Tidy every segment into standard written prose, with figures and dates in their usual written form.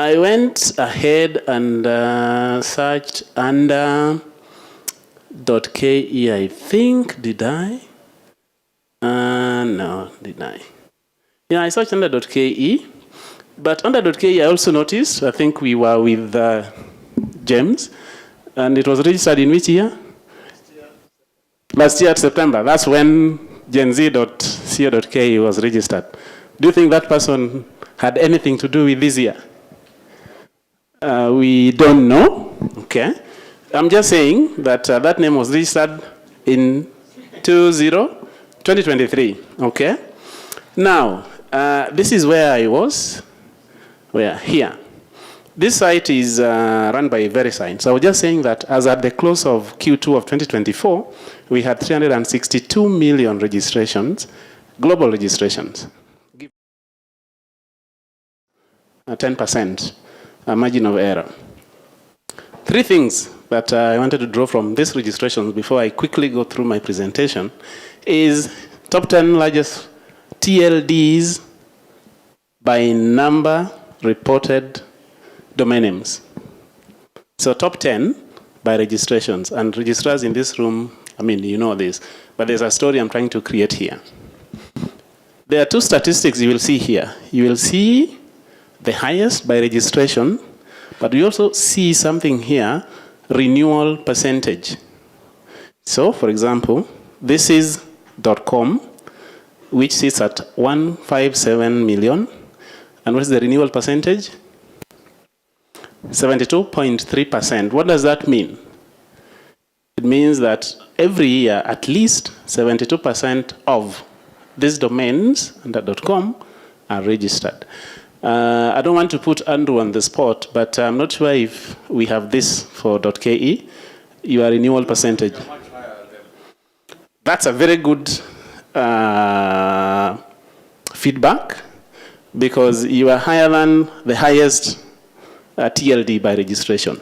I went ahead and searched under .ke, I think. Did I? No, did I? Yeah, I searched under .ke. But under .ke, I also noticed, I think we were with James, and it was registered in which year? Last year, September. That's when genz.co.ke was registered. Do you think that person had anything to do with this year? We don't know. Okay. I'm just saying that that name was registered in 2023. Okay. Now, this is where I was. Where? Here. This site is run by VeriSign. So I was just saying that as at the close of Q2 of 2024, we had 362 million registrations, global registrations. 10% margin of error. Three things that I wanted to draw from this registration before I quickly go through my presentation is top 10 largest TLDs by number reported domain names. So top 10 by registrations, and registrars in this room, I mean, you know this, but there's a story I'm trying to create here. There are two statistics you will see here. You will see the highest by registration, but you also see something here, renewal percentage. So, for example, this is .com, which sits at 157 million. And what is the renewal percentage? 72.3%. What does that mean? It means that every year, at least 72% of these domains under .com are registered. I don't want to put Andrew on the spot, but I'm not sure if we have this for .ke, your renewal percentage. That's a very good feedback, because you are higher than the highest TLD by registration.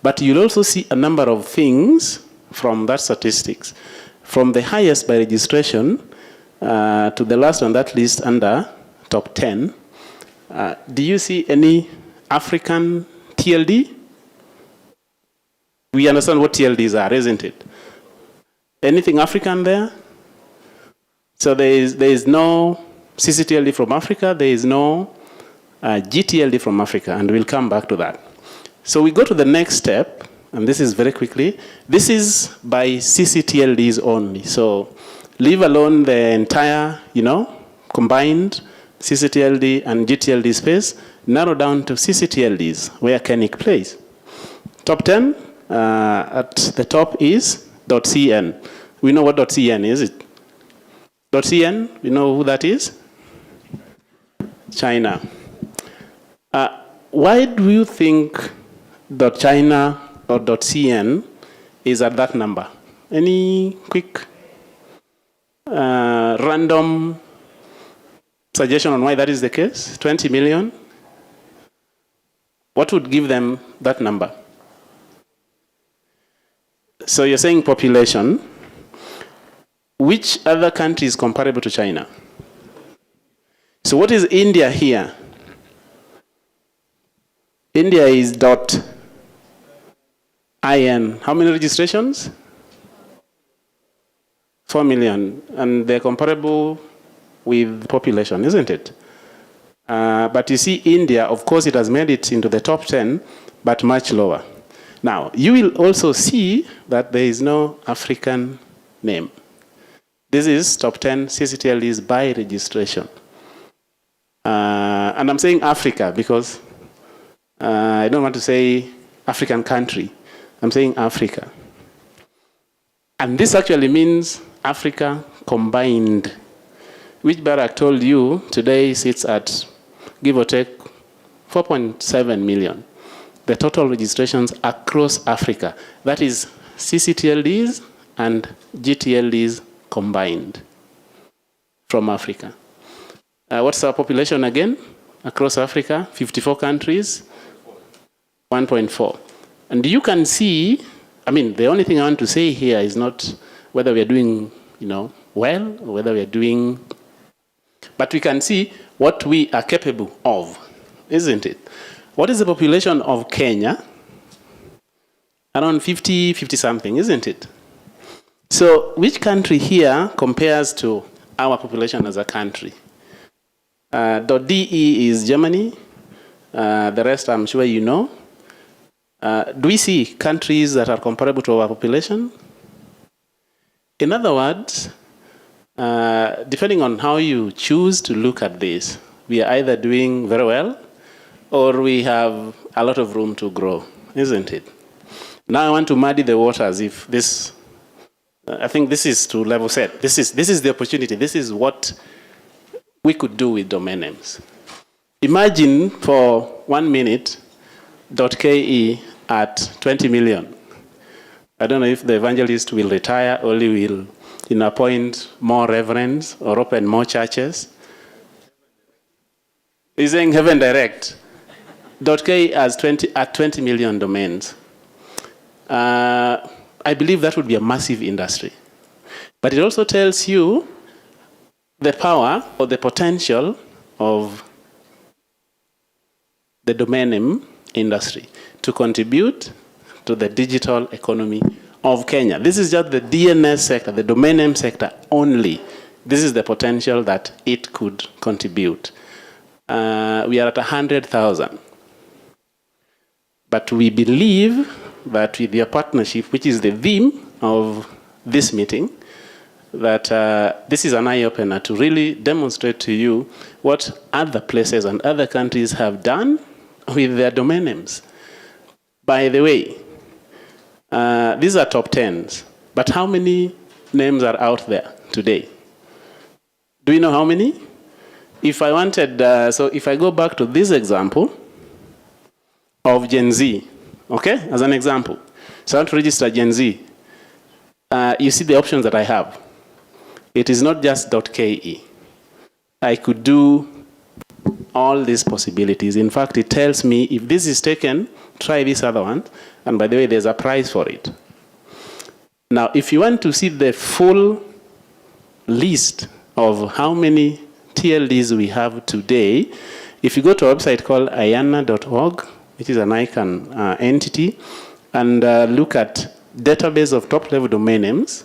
But you'll also see a number of things from that statistics. From the highest by registration to the last on that list under top 10, do you see any African TLD? We understand what TLDs are, isn't it? Anything African there? So there is no ccTLD from Africa, there is no gTLD from Africa, and we'll come back to that. So we go to the next step, and this is very quickly. This is by ccTLDs only. So leave alone the entire, combined ccTLD and gTLD space, narrow down to ccTLDs, where Kenik plays. Top 10, at the top is .cn. We know what .cn is. .cn, we know who that is? China. Why do you think .china or .cn is at that number? Any quick, random suggestion on why that is the case? 20 million? What would give them that number? So you're saying population. Which other country is comparable to China? So what is India here? India is .in. How many registrations? 4 million. And they're comparable with population, isn't it? But you see, India, of course, it has made it into the top 10, but much lower. Now, you will also see that there is no African name. This is top 10 ccTLDs by registration. And I'm saying Africa because I don't want to say African country. I'm saying Africa. And this actually means Africa combined, which Barak told you today sits at, give or take, 4.7 million. The total registrations across Africa. That is ccTLDs and gTLDs combined from Africa. What's our population again? Across Africa, 54 countries, 1.4. And you can see, the only thing I want to say here is not whether we are doing, well, or whether we are doing, but we can see what we are capable of, isn't it? What is the population of Kenya? Around 50 something, isn't it? So which country here compares to our population as a country? .de is Germany. The rest I'm sure you know. Do we see countries that are comparable to our population? In other words, depending on how you choose to look at this, we are either doing very well or we have a lot of room to grow, isn't it? Now I want to muddy the waters. If this, I think this is to level set. This is the opportunity. This is what we could do with domain names. Imagine for 1 minute .ke at 20 million. I don't know if the evangelist will retire or he will appoint more reverends or open more churches. He's saying heaven direct. .ke as 20 million domains. I believe that would be a massive industry. But it also tells you the power or the potential of the domain name industry to contribute to the digital economy of Kenya. This is just the DNS sector, the domain name sector only. This is the potential that it could contribute. We are at 100,000. But we believe that with your partnership, which is the theme of this meeting, that this is an eye-opener to really demonstrate to you what other places and other countries have done with their domain names. By the way, these are top 10s, but how many names are out there today? Do you know how many? If I wanted, so if I go back to this example of Gen Z, okay, as an example. So I want to register Gen Z. You see the options that I have. It is not just .ke. I could do all these possibilities. In fact, it tells me if this is taken, try this other one. And by the way, there's a price for it. Now, if you want to see the full list of how many TLDs we have today, if you go to a website called ICANN.org, which is an ICANN entity, and look at database of top-level domain names,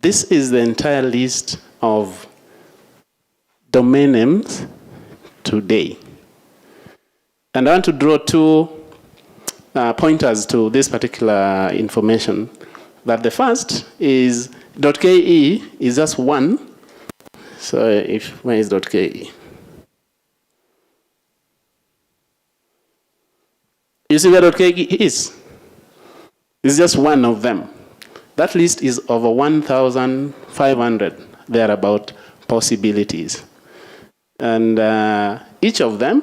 this is the entire list of domain names today. And I want to draw two pointers to this particular information. That the first is .ke is just one. So where is .ke? You see where .ke is? It's just one of them. That list is over 1,500 thereabout possibilities. And each of them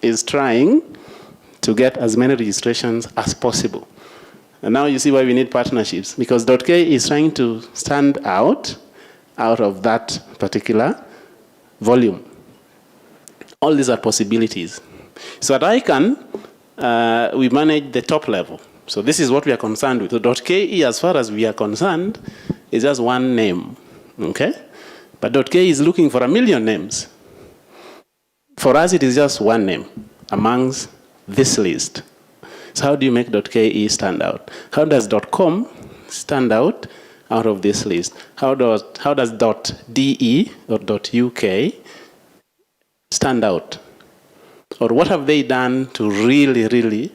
is trying to get as many registrations as possible. And now you see why we need partnerships, because .ke is trying to stand out of that particular volume. All these are possibilities. So at ICANN, we manage the top level. So this is what we are concerned with. So .ke, as far as we are concerned, is just one name, okay? But .ke is looking for 1 million names. For us, it is just one name amongst this list. So how do you make .ke stand out? How does .com stand out of this list? How does .de or .uk stand out? Or what have they done to really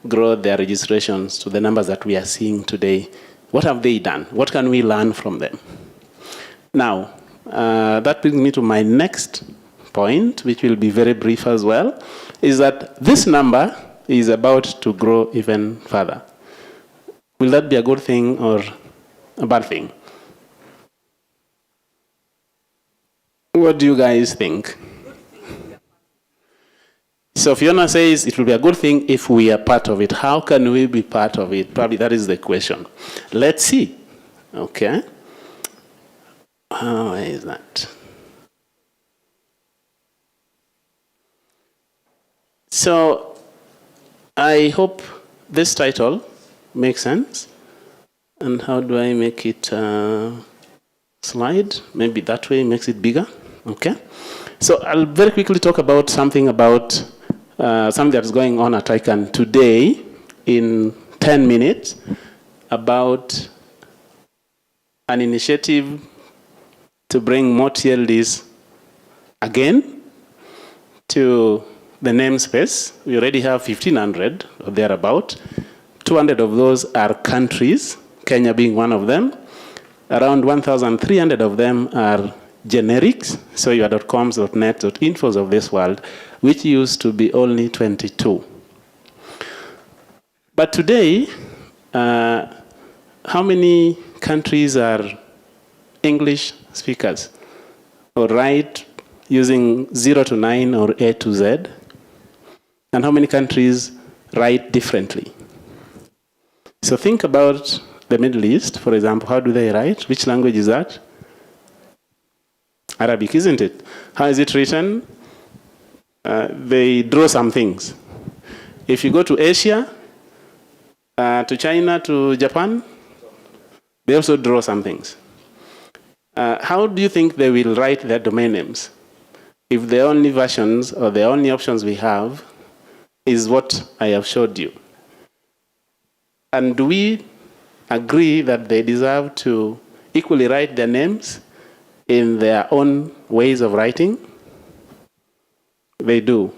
grow their registrations to the numbers that we are seeing today? What have they done? What can we learn from them? Now, that brings me to my next point, which will be very brief as well, is that this number is about to grow even further. Will that be a good thing or a bad thing? What do you guys think? So Fiona says it will be a good thing if we are part of it. How can we be part of it? Probably that is the question. Let's see. Okay. Where is that? So I hope this title makes sense. And how do I make it slide? Maybe that way makes it bigger. Okay. So I'll very quickly talk about something about something that's going on at ICANN today in 10 minutes about an initiative to bring more TLDs again to the namespace. We already have 1,500 or thereabout. 200 of those are countries, Kenya being one of them. Around 1,300 of them are generics, so your .coms, .nets, .infos of this world, which used to be only 22. But today, how many countries are English speakers or write using 0 to 9 or A to Z? And how many countries write differently? So think about the Middle East, for example. How do they write? Which language is that? Arabic, isn't it? How is it written? They draw some things. If you go to Asia, to China, to Japan, they also draw some things. How do you think they will write their domain names if the only versions or the only options we have is what I have showed you? And do we agree that they deserve to equally write their names in their own ways of writing? They do.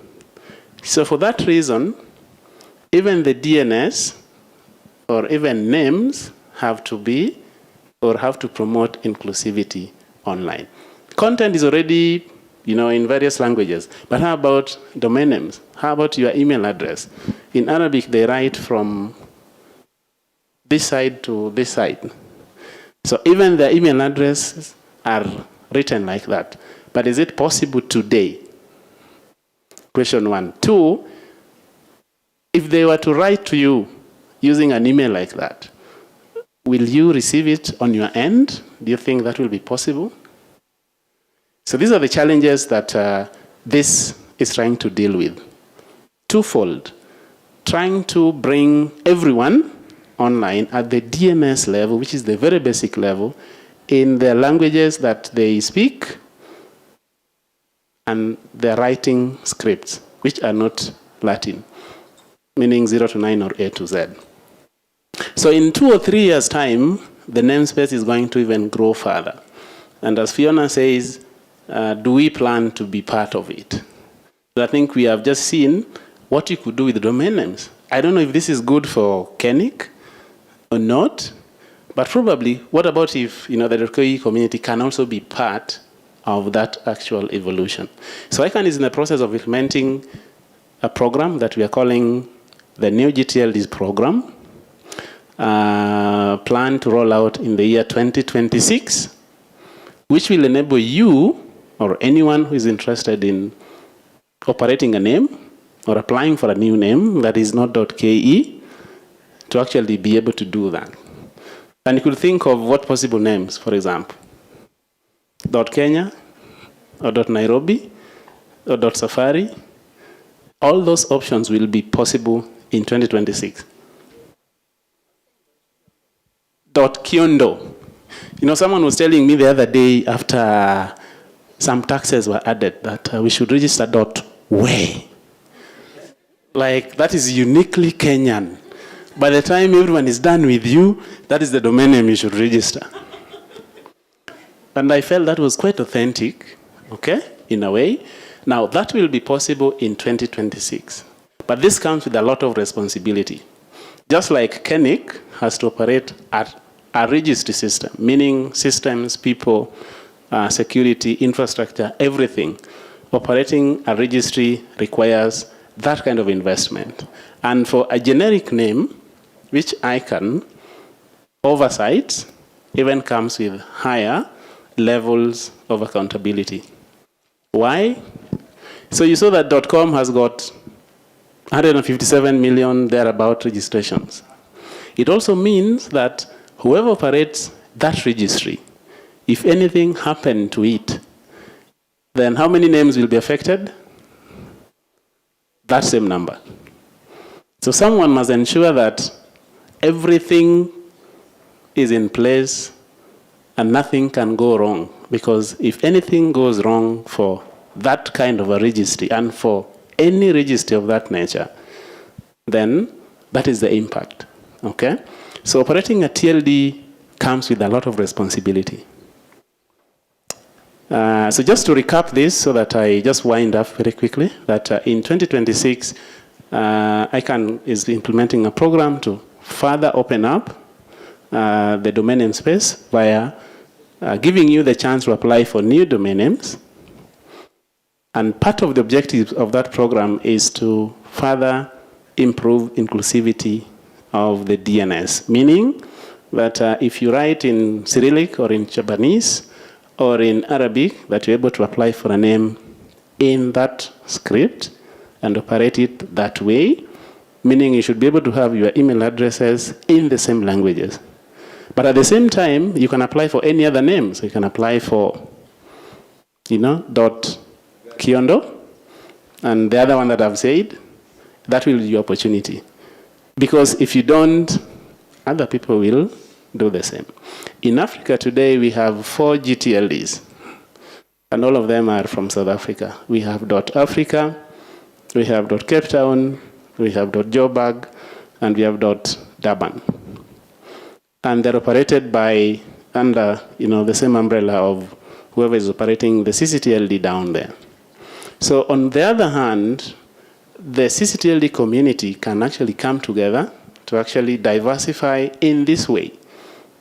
So for that reason, even the DNS or even names have to be or have to promote inclusivity online. Content is already, in various languages. But how about domain names? How about your email address? In Arabic, they write from this side to this side. So even the email addresses are written like that. But is it possible today? Question 1. 2, if they were to write to you using an email like that, will you receive it on your end? Do you think that will be possible? So these are the challenges that this is trying to deal with. Twofold. Trying to bring everyone online at the DNS level, which is the very basic level, in the languages that they speak and the writing scripts, which are not Latin, meaning 0 to 9 or A to Z. So in 2 or 3 years' time, the namespace is going to even grow further. And as Fiona says, do we plan to be part of it? So I think we have just seen what you could do with domain names. I don't know if this is good for KENIC or not, but probably, what about if the .co community can also be part of that actual evolution? So ICANN is in the process of implementing a program that we are calling the new gTLD program, planned to roll out in the year 2026, which will enable you or anyone who is interested in operating a name or applying for a new name that is not .ke to actually be able to do that. And you could think of what possible names, for example, .Kenya or .Nairobi or .Safari. All those options will be possible in 2026. .Kyondo. Someone was telling me the other day after some taxes were added that we should register .we. Like, that is uniquely Kenyan. By the time everyone is done with you, that is the domain name you should register. And I felt that was quite authentic, okay, in a way. Now, that will be possible in 2026. But this comes with a lot of responsibility. Just like KENIC has to operate at a registry system, meaning systems, people, security, infrastructure, everything. Operating a registry requires that kind of investment. And for a generic name, which ICANN oversight, even comes with higher levels of accountability. Why? So you saw that .com has got 157 million thereabout registrations. It also means that whoever operates that registry, if anything happened to it, then how many names will be affected? That same number. So someone must ensure that everything is in place and nothing can go wrong. Because if anything goes wrong for that kind of a registry and for any registry of that nature, then that is the impact. Okay? So operating a TLD comes with a lot of responsibility. So just to recap this so that I just wind up very quickly, that in 2026, ICANN is implementing a program to further open up the domain name space via giving you the chance to apply for new domain names. And part of the objectives of that program is to further improve inclusivity of the DNS, meaning that if you write in Cyrillic or in Japanese or in Arabic, that you're able to apply for a name in that script and operate it that way, meaning you should be able to have your email addresses in the same languages. But at the same time, you can apply for any other name. So you can apply for, .kiondo, and the other one that I've said, that will be your opportunity. Because if you don't, other people will do the same. In Africa today, we have 4 gTLDs, and all of them are from South Africa. We have .Africa, we have .Cape Town, we have .Joburg, and we have .Durban. And they're operated by under the same umbrella of whoever is operating the ccTLD down there. So on the other hand, the ccTLD community can actually come together to actually diversify in this way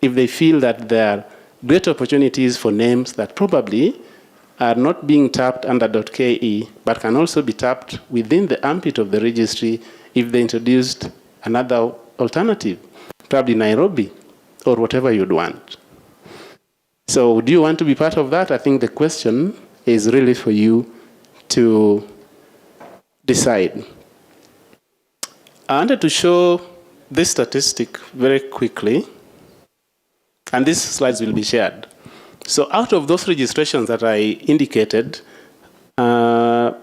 if they feel that there are great opportunities for names that probably are not being tapped under .ke, but can also be tapped within the ambit of the registry if they introduced another alternative, probably Nairobi or whatever you'd want. So do you want to be part of that? I think the question is really for you to decide. I wanted to show this statistic very quickly, and these slides will be shared. So out of those registrations that I indicated, an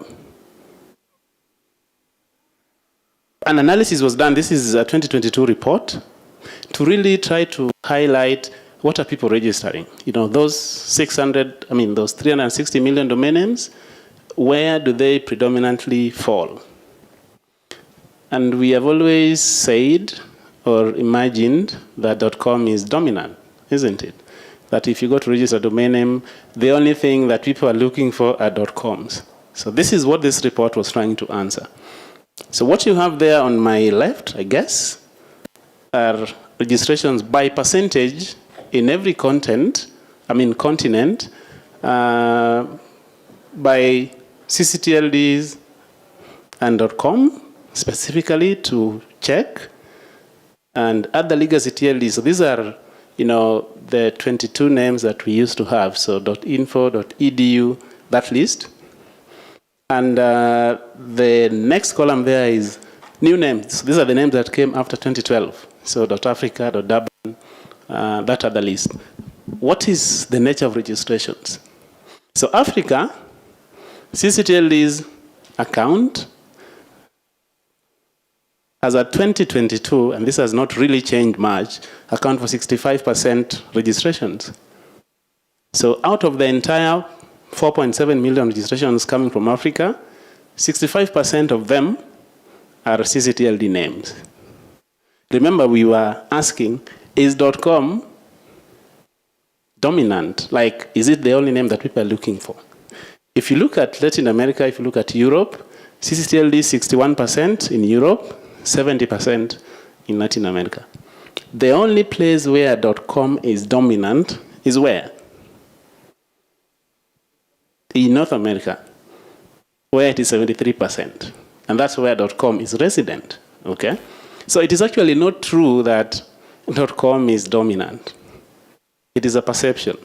analysis was done. This is a 2022 report to really try to highlight what are people registering. Those those 360 million domain names, where do they predominantly fall? And we have always said or imagined that .com is dominant, isn't it? That if you go to register a domain name, the only thing that people are looking for are .coms. So this is what this report was trying to answer. So what you have there on my left, I guess, are registrations by percentage in every continent, by ccTLDs and .com specifically to check, and other legacy TLDs. So these are, the 22 names that we used to have. So .info, .edu, that list. And the next column there is new names. So these are the names that came after 2012. So .africa, .durban, that other list. What is the nature of registrations? So Africa, ccTLD's account as of 2022, and this has not really changed much, account for 65% registrations. So out of the entire 4.7 million registrations coming from Africa, 65% of them are ccTLD names. Remember, we were asking, is .com dominant? Like, is it the only name that people are looking for? If you look at Latin America, if you look at Europe, ccTLD is 61% in Europe, 70% in Latin America. The only place where .com is dominant is where? In North America, where it is 73%. And that's where .com is resident, okay? So it is actually not true that .com is dominant. It is a perception.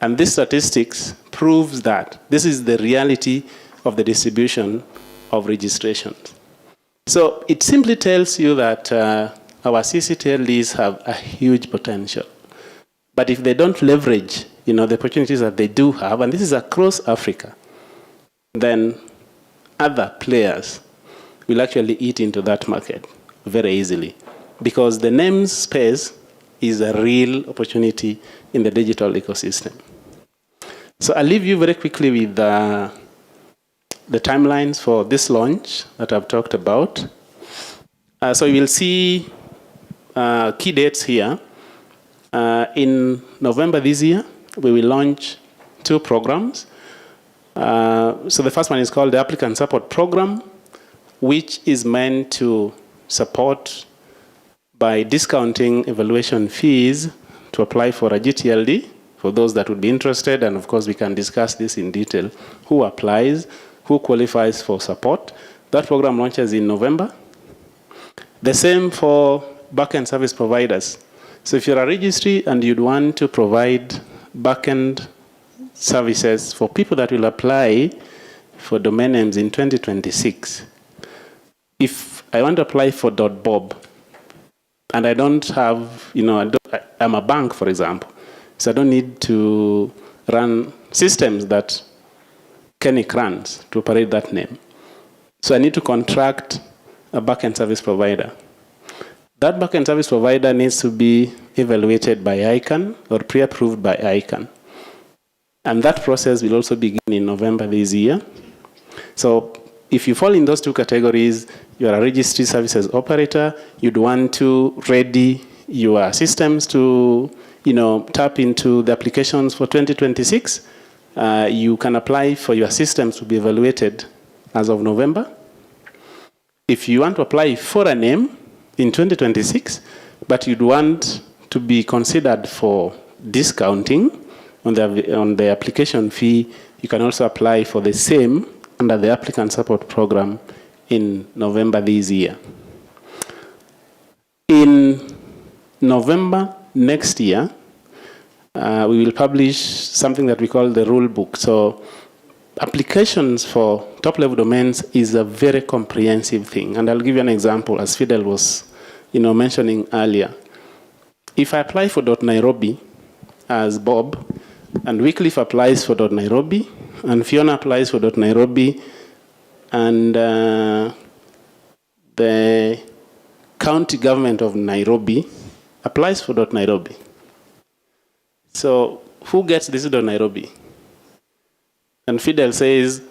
And this statistics proves that this is the reality of the distribution of registrations. So it simply tells you that our ccTLDs have a huge potential. But if they don't leverage, the opportunities that they do have, and this is across Africa, then other players will actually eat into that market very easily. Because the name space is a real opportunity in the digital ecosystem. So I'll leave you very quickly with the timelines for this launch that I've talked about. So you will see key dates here. In November this year, we will launch 2 programs. So the first one is called the Applicant Support Program, which is meant to support by discounting evaluation fees to apply for a gTLD, for those that would be interested, and of course we can discuss this in detail. Who applies, who qualifies for support. That program launches in November. The same for backend service providers. So if you're a registry and you'd want to provide backend services for people that will apply for domain names in 2026, if I want to apply for .bob, and I don't have, I'm a bank, for example, so I don't need to run systems that Kennick runs to operate that name. So I need to contract a backend service provider. That backend service provider needs to be evaluated by ICANN or pre-approved by ICANN. And that process will also begin in November this year. So if you fall in those 2 categories, you're a registry services operator, you'd want to ready your systems to tap into the applications for 2026, you can apply for your systems to be evaluated as of November. If you want to apply for a name in 2026, but you'd want to be considered for discounting on the application fee, you can also apply for the same under the Applicant Support Program in November this year. In November next year, we will publish something that we call the rule book. So applications for top-level domains is a very comprehensive thing. And I'll give you an example, as Fidel was mentioning earlier. If I apply for .Nairobi as Bob, and Wycliffe applies for .Nairobi, and Fiona applies for .Nairobi, and the county government of Nairobi applies for .Nairobi. So who gets this .Nairobi? And Fidel says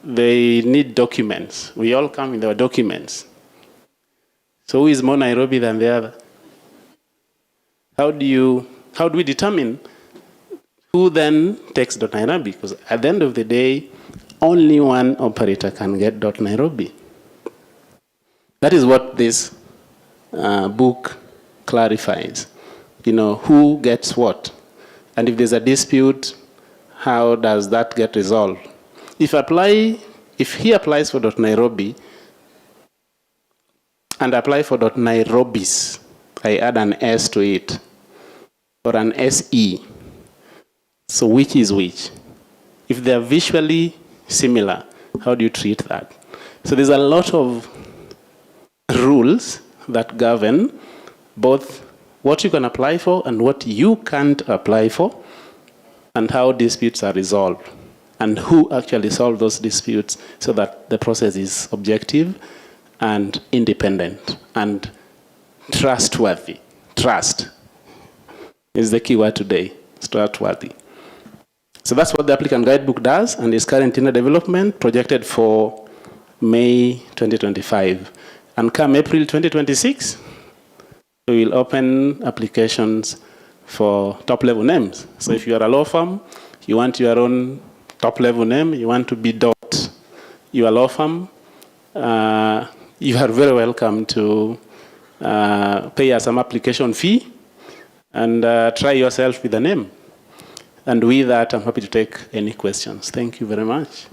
they need documents. We all come with our documents. So who is more Nairobi than the other? How do we determine who then takes .Nairobi? Because at the end of the day, only one operator can get .Nairobi. That is what this book clarifies. Who gets what? And if there's a dispute, how does that get resolved? If he applies for .Nairobi and apply for .Nairobis, I add an S to it, or an SE. So which is which? If they're visually similar, how do you treat that? So there's a lot of rules that govern both what you can apply for and what you can't apply for, and how disputes are resolved, and who actually solve those disputes so that the process is objective and independent and trustworthy. Trust is the key word today. It's trustworthy. So that's what the applicant guidebook does, and is currently in development, projected for May 2025. And come April 2026, we will open applications for top-level names. So if you are a law firm, you want your own top-level name, you want to be your law firm, you are very welcome to pay us some application fee and try yourself with a name. And with that, I'm happy to take any questions. Thank you very much.